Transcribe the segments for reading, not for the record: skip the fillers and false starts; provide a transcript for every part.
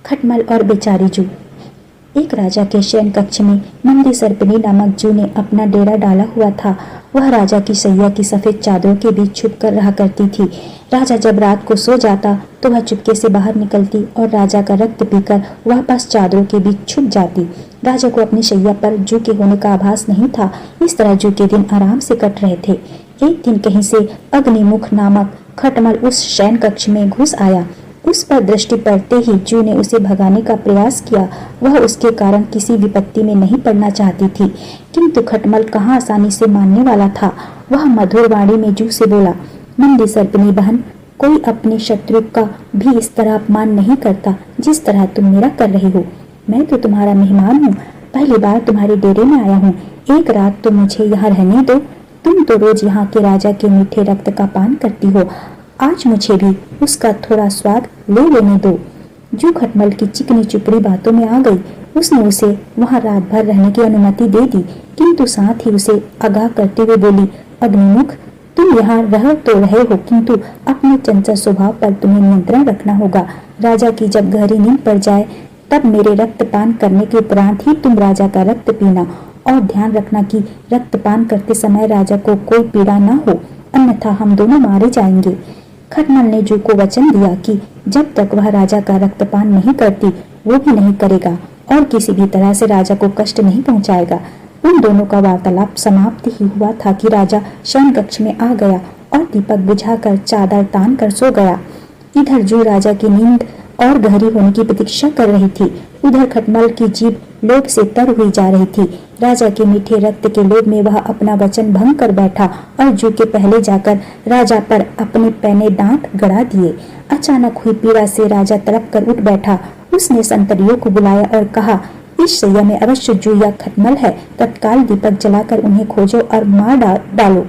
खटमल और बेचारी जू। एक राजा के शयन कक्ष में नंदी सर्पिणी नामक जू ने अपना डेरा डाला हुआ था। वह राजा की शैया की सफेद चादरों के बीच छुप कर रहा करती थी। राजा जब रात को सो जाता तो वह चुपके से बाहर निकलती और राजा का रक्त पीकर वापस चादरों के बीच छुप जाती। राजा को अपनी शैया पर जू के होने का आभास नहीं था। इस तरह जू के दिन आराम से कट रहे थे। एक दिन कहीं से अग्निमुख नामक खटमल उस शयन कक्ष में घुस आया। उस पर दृष्टि पड़ते ही जू ने उसे भगाने का प्रयास किया। वह उसके कारण किसी विपत्ति में नहीं पड़ना चाहती थी, किंतु खटमल कहाँ आसानी से मानने वाला था। वह मधुर वाणी में जू से बोला, नंदी सर्पिणी बहन, कोई अपने शत्रु का भी इस तरह अपमान नहीं करता जिस तरह तुम मेरा कर रही हो। मैं तो तुम्हारा मेहमान हूँ, पहली बार तुम्हारे डेरे में आया हूँ। एक रात तो मुझे यहाँ रहने दो। तुम तो रोज यहाँ के राजा के मीठे रक्त का पान करती हो, आज मुझे भी उसका थोड़ा स्वाद ले लेने दो। जू खटमल की चिकनी चुपड़ी बातों में आ गई। उसने उसे वहां रात भर रहने की अनुमति दे दी, किंतु साथ ही उसे आगाह करते हुए बोली, अग्निमुख, तुम यहाँ रह तो रहे हो, किंतु अपने चंचल स्वभाव पर तुम्हें नियंत्रण रखना होगा। राजा की जब गहरी नींद पड़ जाए तब मेरे रक्तपान करने के उपरांत ही तुम राजा का रक्त पीना, और ध्यान रखना कि रक्तपान करते समय राजा को कोई पीड़ा न हो, अन्यथा हम दोनों मारे जाएंगे। खटमल ने जू को वचन दिया कि जब तक वह राजा का रक्तपान नहीं करती वो भी नहीं करेगा और किसी भी तरह से राजा को कष्ट नहीं पहुंचाएगा। उन दोनों का वार्तालाप समाप्त ही हुआ था कि राजा शयन कक्ष में आ गया और दीपक बुझाकर चादर तान कर सो गया। इधर जू राजा की नींद और गहरी होने की प्रतीक्षा कर रही थी, उधर खटमल की जीभ लोभ से तर हुई जा रही थी। राजा के मीठे रक्त के लोभ में वह अपना वचन भंग कर बैठा और जू के पहले जाकर राजा पर अपने पैने दांत गड़ा दिए। अचानक हुई पीड़ा से राजा तड़प कर उठ बैठा। उसने संतरियों को बुलाया और कहा, इस शैया में अवश्य जू या खटमल है, तत्काल दीपक जलाकर उन्हें खोजो और मार डालो।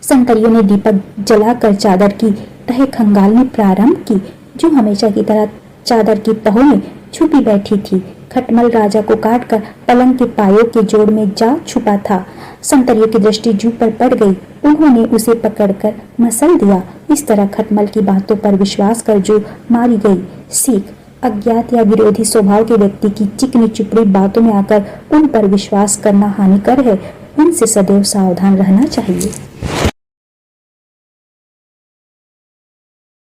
संतरियों ने दीपक जलाकर चादर की तह खंगालने प्रारंभ की। जू हमेशा की तरह चादर की तहों में छुपी बैठी थी। खटमल राजा को काटकर पलंग के पायों के जोड़ में जा छुपा था। संतरियों की दृष्टि जू पर पड़ गई। उन्होंने उसे पकड़कर मसल दिया। इस तरह खटमल की बातों पर विश्वास कर जू मारी गई। सीख, अज्ञात या विरोधी स्वभाव के व्यक्ति की चिकनी चुपड़ी बातों में आकर उन पर विश्वास करना हानिकर है। उनसे सदैव सावधान रहना चाहिए।